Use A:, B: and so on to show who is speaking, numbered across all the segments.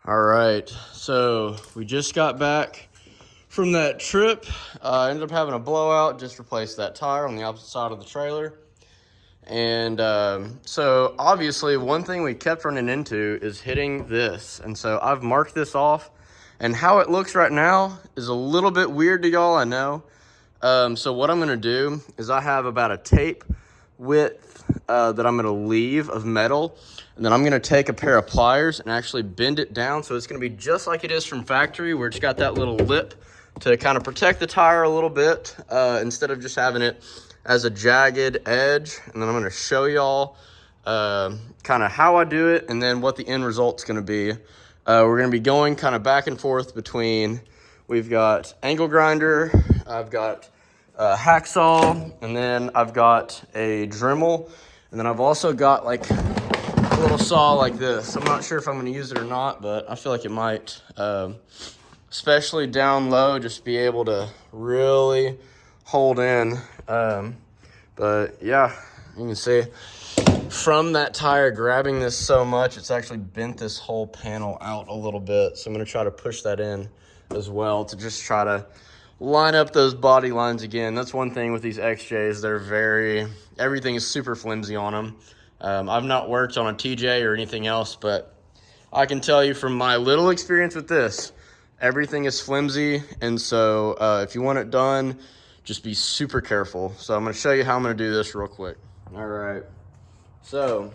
A: All right, so we just got back from that trip. I ended up having a blowout, just replaced that tire on the opposite side of the trailer. And so obviously one thing we kept running into is hitting this. And so I've marked this off, and how it looks right now is a little bit weird to y'all, I know. So what I'm gonna do is I have about a tape width that I'm gonna leave of metal, and then I'm gonna take a pair of pliers and actually bend it down so it's gonna be just like it is from factory, where it's got that little lip to kind of protect the tire a little bit, instead of just having it as a jagged edge. And then I'm gonna show y'all kind of how I do it and then what the end result's gonna be. We're gonna be going kind of back and forth between, we've got angle grinder, I've got hacksaw, and then I've got a Dremel, and then I've also got like a little saw like this. I'm not sure if I'm going to use it or not, but I feel like it might, especially down low, just be able to really hold in. But yeah, you can see from that tire grabbing this so much, it's actually bent this whole panel out a little bit. So I'm going to try to push that in as well to just try to line up those body lines again. That's one thing with these XJs. Everything is super flimsy on them. I've not worked on a TJ or anything else, but I can tell you from my little experience with this, everything is flimsy. And so if you want it done, just be super careful. So I'm gonna show you how I'm gonna do this real quick. All right, so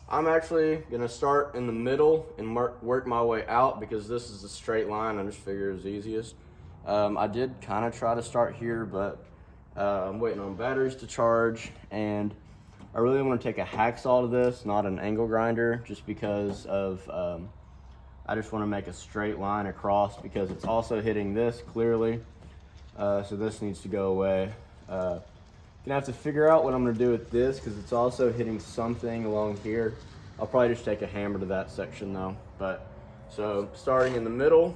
A: I'm actually gonna start in the middle and work my way out, because this is a straight line. I just figure it's easiest. I did kind of try to start here, but I'm waiting on batteries to charge, and I really want to take a hacksaw to this, not an angle grinder, just because of I just want to make a straight line across, because it's also hitting this clearly, so this needs to go away. Gonna have to figure out what I'm gonna do with this, because it's also hitting something along here. I'll probably just take a hammer to that section though. But so starting in the middle.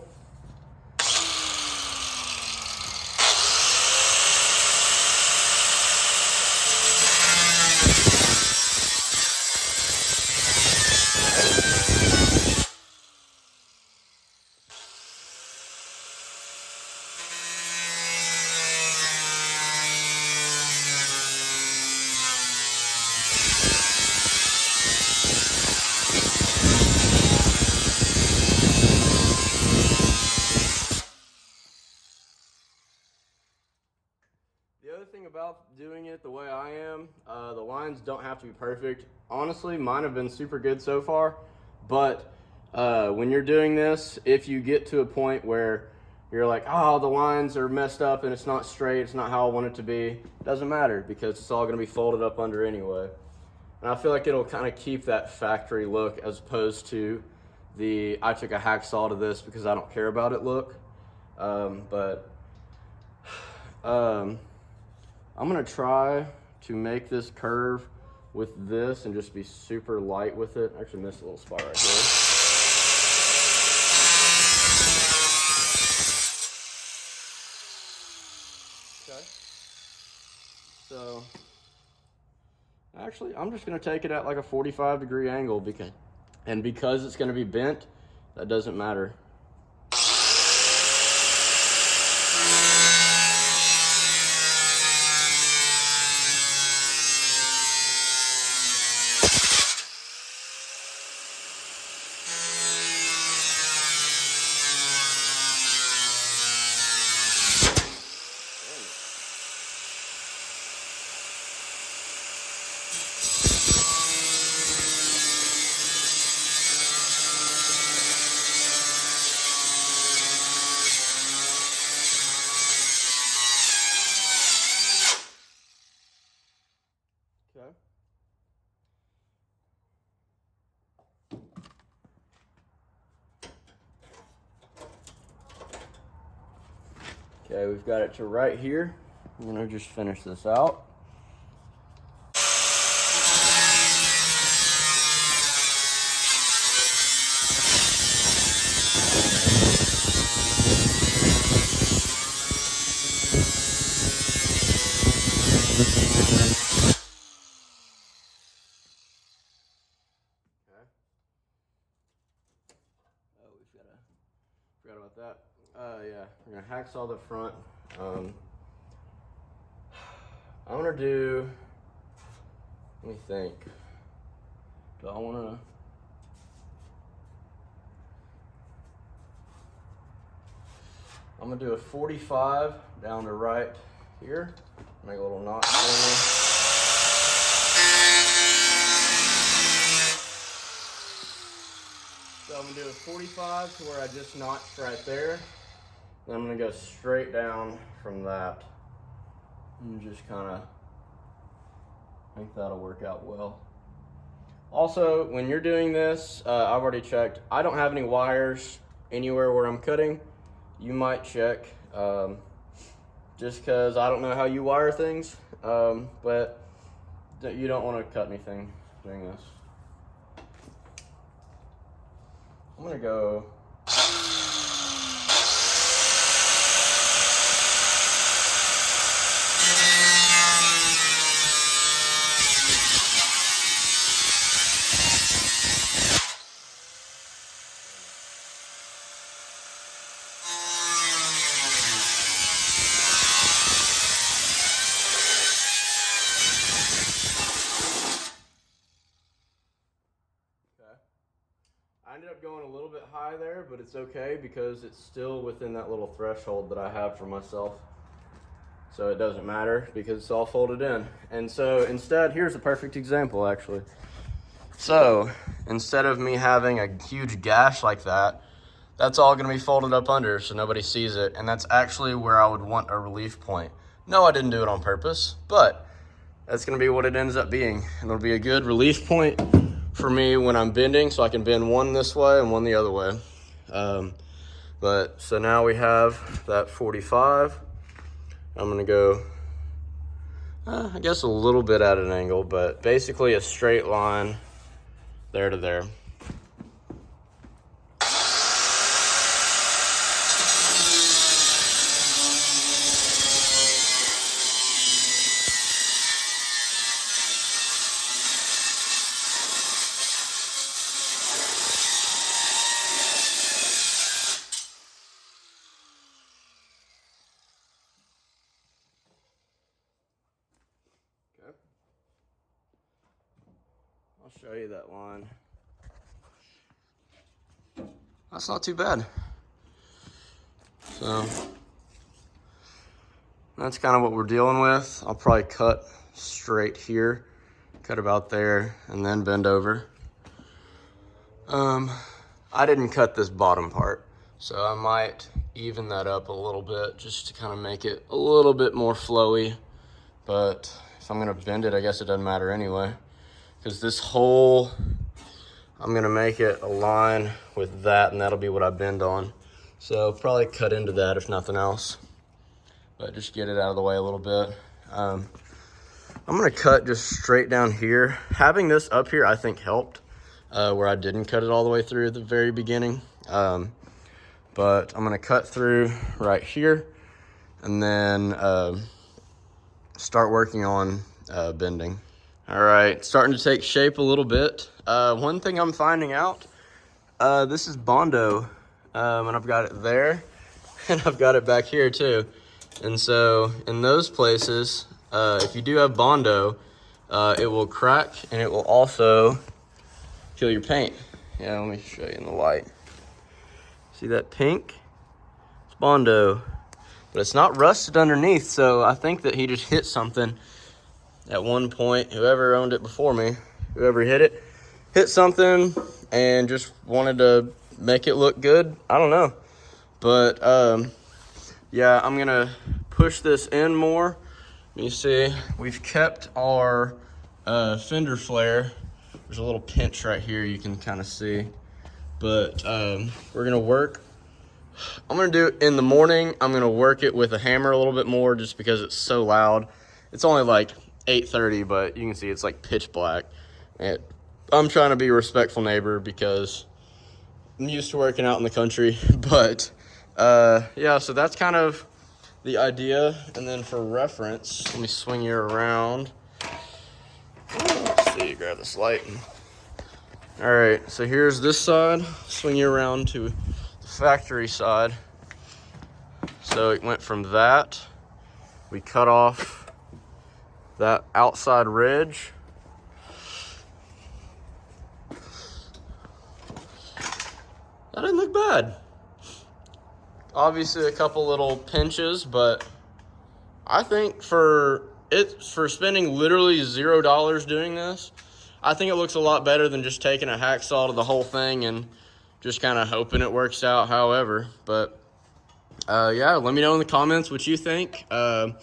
A: The other thing about doing it the way I am, the lines don't have to be perfect. Honestly, mine have been super good so far, but when you're doing this, if you get to a point where you're like, oh, the lines are messed up and it's not straight, it's not how I want it to be, it doesn't matter, because it's all gonna be folded up under anyway. And I feel like it'll kind of keep that factory look, as opposed to the I took a hacksaw to this because I don't care about it look. I'm gonna try to make this curve with this and just be super light with it. I actually missed a little spot right here. Okay. So actually, I'm just gonna take it at like a 45-degree angle, because it's gonna be bent, that doesn't matter. Okay. Okay, we've got it to right here. I'm gonna just finish this out. Forgot about that. Yeah, we're gonna hacksaw the front. I'm gonna do, let me think. Do I wanna, I'm gonna do a 45 down to right here. Make a little notch for me. So I'm gonna do a 45 to where I just notched right there. Then I'm gonna go straight down from that. And just kinda, I think that'll work out well. Also, when you're doing this, I've already checked. I don't have any wires anywhere where I'm cutting. You might check, just because I don't know how you wire things, but you don't want to cut anything doing this. I'm gonna go. I ended up going a little bit high there, but it's okay because it's still within that little threshold that I have for myself. So it doesn't matter because it's all folded in. And so instead, here's a perfect example actually. So instead of me having a huge gash like that, that's all gonna be folded up under so nobody sees it. And that's actually where I would want a relief point. No, I didn't do it on purpose, but that's gonna be what it ends up being. And it'll be a good relief point for me when I'm bending, so I can bend one this way and one the other way. But so now we have that 45. I'm gonna go, I guess a little bit at an angle, but basically a straight line there to there. I'll show you that line. That's not too bad. So that's kind of what we're dealing with. I'll probably cut straight here, cut about there, and then bend over. I didn't cut this bottom part, so I might even that up a little bit just to kind of make it a little bit more flowy. But if I'm gonna bend it, I guess it doesn't matter anyway. Because this whole, I'm gonna make it a line with that, and that'll be what I bend on. So probably cut into that if nothing else, but just get it out of the way a little bit. I'm gonna cut just straight down here. Having this up here, I think helped, where I didn't cut it all the way through at the very beginning. But I'm gonna cut through right here, and then start working on bending. All right, starting to take shape a little bit. One thing I'm finding out, this is Bondo, and I've got it there, and I've got it back here too. And so in those places, if you do have Bondo, it will crack and it will also kill your paint. Yeah, let me show you in the light. See that pink? It's Bondo, but it's not rusted underneath, so I think that he just hit something at one point. Whoever owned it before me, whoever hit it, hit something and just wanted to make it look good. I don't know, but yeah, I'm gonna push this in more. You see, we've kept our fender flare. There's a little pinch right here you can kind of see, but we're gonna work. I'm gonna do it in the morning. I'm gonna work it with a hammer a little bit more just because it's so loud. It's only like 8:30, but you can see it's like pitch black. And I'm trying to be a respectful neighbor because I'm used to working out in the country. But yeah, so that's kind of the idea. And then for reference, let me swing you around. Let's see, grab this light. All right, so here's this side. Swing you around to the factory side. So it went from that. We cut off that outside ridge. That didn't look bad. Obviously a couple little pinches, but I think for spending literally $0 doing this, I think it looks a lot better than just taking a hacksaw to the whole thing and just kind of hoping it works out however. But yeah, let me know in the comments what you think. I'm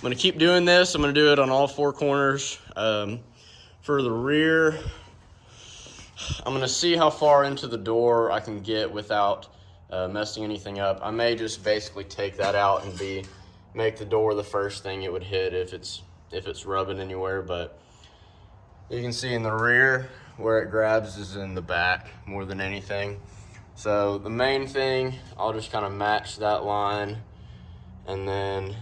A: gonna keep doing this. I'm gonna do it on all four corners. For the rear, I'm gonna see how far into the door I can get without messing anything up. I may just basically take that out and make the door the first thing it would hit if it's rubbing anywhere. But you can see in the rear where it grabs is in the back more than anything. So the main thing, I'll just kind of match that line, and then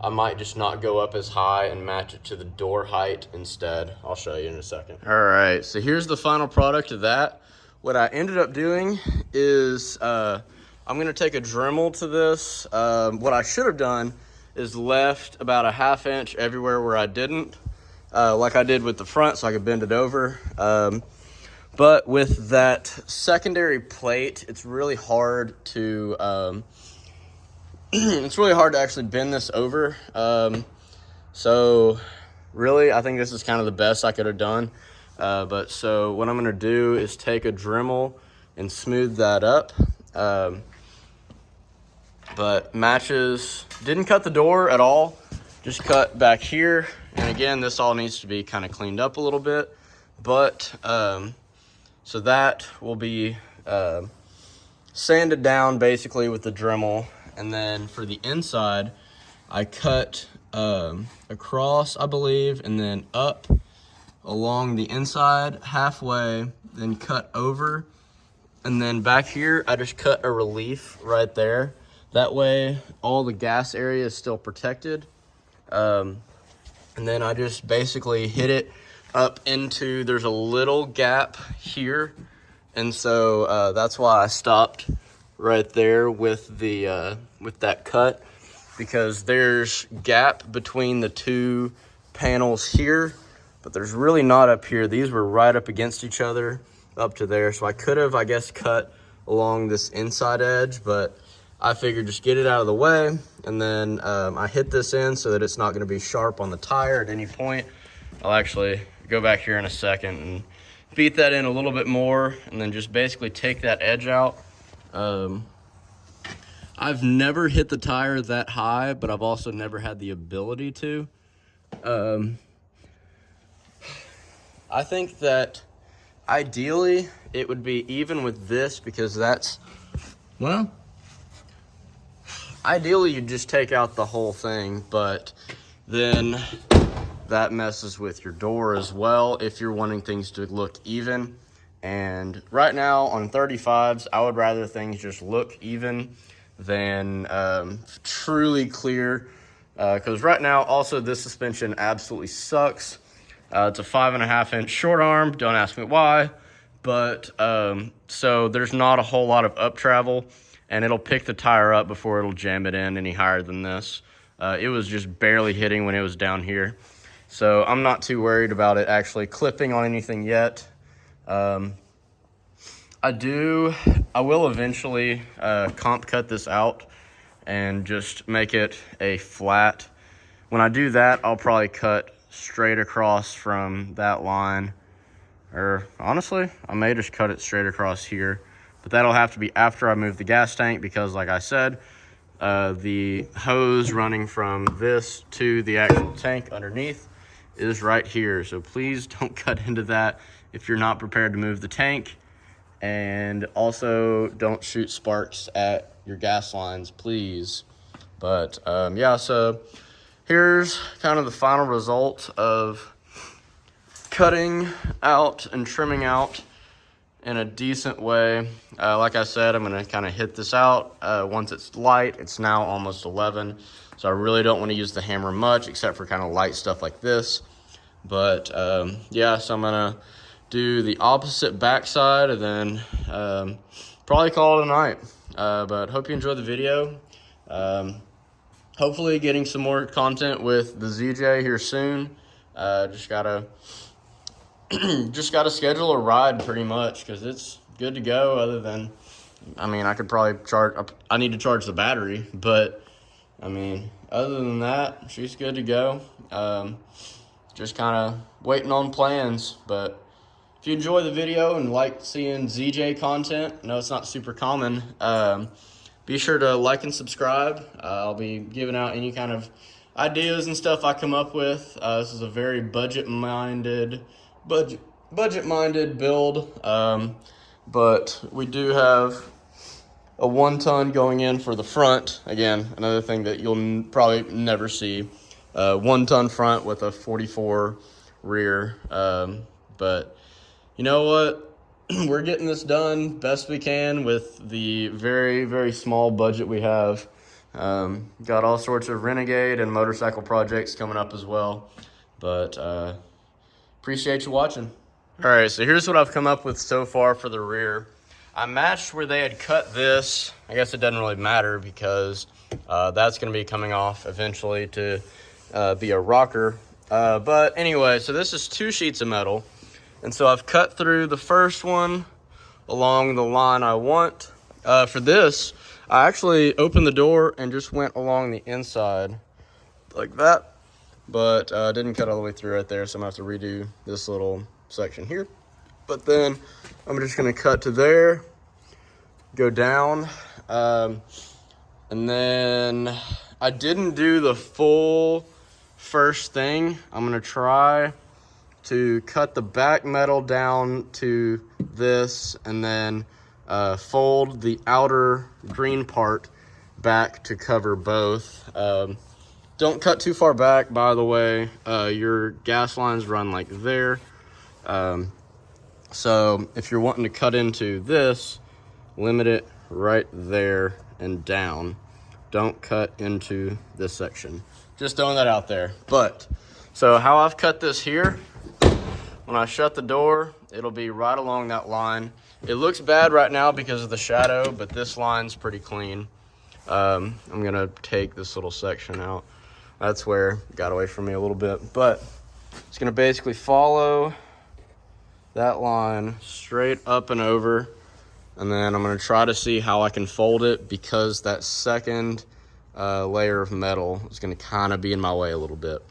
A: I might just not go up as high and match it to the door height instead. I'll show you in a second. All right, so here's the final product of that. What I ended up doing is I'm gonna take a Dremel to this. What I should have done is left about a 1/2 inch everywhere where I didn't, like I did with the front, so I could bend it over. But with that secondary plate, it's really hard to actually bend this over. So really, I think this is kind of the best I could have done. But so what I'm gonna do is take a Dremel and smooth that up. But matches, didn't cut the door at all, just cut back here. And again, this all needs to be kind of cleaned up a little bit. But so that will be sanded down basically with the Dremel. And then for the inside, I cut across, I believe, and then up along the inside halfway, then cut over. And then back here, I just cut a relief right there. That way, all the gas area is still protected. And then I just basically hit it up into, there's a little gap here. And so that's why I stopped right there with that cut, because there's gap between the two panels here, but there's really not up here. These were right up against each other up to there. So I could have, I guess, cut along this inside edge, but I figured just get it out of the way. And then I hit this in so that it's not gonna be sharp on the tire at any point. I'll actually go back here in a second and beat that in a little bit more, and then just basically take that edge out. I've never hit the tire that high, but I've also never had the ability to. I think that ideally it would be even with this, because that's, well, ideally you'd just take out the whole thing, but then that messes with your door as well if you're wanting things to look even. And right now on 35s, I would rather things just look even than truly clear, because right now also this suspension absolutely sucks. It's a 5.5 inch short arm, don't ask me why, but so there's not a whole lot of up travel, and it'll pick the tire up before it'll jam it in any higher than this. It was just barely hitting when it was down here, so I'm not too worried about it actually clipping on anything yet. I will eventually comp cut this out and just make it a flat. When I do that, I'll probably cut straight across from that line, or honestly, I may just cut it straight across here, but that'll have to be after I move the gas tank, because like I said, the hose running from this to the actual tank underneath is right here. So please don't cut into that if you're not prepared to move the tank. And also don't shoot sparks at your gas lines, please. But yeah, so here's kind of the final result of cutting out and trimming out in a decent way. Like I said, I'm gonna kind of hit this out. Once it's light, it's now almost 11. So I really don't want to use the hammer much, except for kind of light stuff like this. But yeah, so I'm gonna do the opposite backside, and then probably call it a night. But hope you enjoyed the video. Hopefully getting some more content with the ZJ here soon. Just gotta schedule a ride pretty much, because it's good to go. Other than, I mean, I could probably I need to charge the battery, but I mean, other than that, she's good to go. Just kind of waiting on plans. But if you enjoy the video and like seeing ZJ content, I know it's not super common, be sure to like and subscribe. I'll be giving out any kind of ideas and stuff I come up with. This is a very budget-minded build, but we do have a 1-ton going in for the front. Again, another thing that you'll probably never see. 1-ton front with a 44 rear. But you know what? We're getting this done best we can with the very, very small budget we have. Got all sorts of Renegade and motorcycle projects coming up as well. But appreciate you watching. All right, so here's what I've come up with so far for the rear. I matched where they had cut this. I guess it doesn't really matter, because that's going to be coming off eventually to be a rocker. But anyway, so this is 2 sheets of metal. And so I've cut through the first one along the line I want. For this, I actually opened the door and just went along the inside like that. But didn't cut all the way through right there, so I'm going to have to redo this little section here. But then I'm just going to cut to there, go down. And then I didn't do the full first thing. I'm going to try to cut the back metal down to this, and then fold the outer green part back to cover both. Don't cut too far back, by the way. Your gas lines run like there. So if you're wanting to cut into this, limit it right there and down. Don't cut into this section. Just throwing that out there. But so how I've cut this here, when I shut the door, it'll be right along that line. It looks bad right now because of the shadow, but this line's pretty clean. I'm gonna take this little section out. That's where it got away from me a little bit, but it's gonna basically follow that line straight up and over. And then I'm gonna try to see how I can fold it, because that second layer of metal is gonna kind of be in my way a little bit.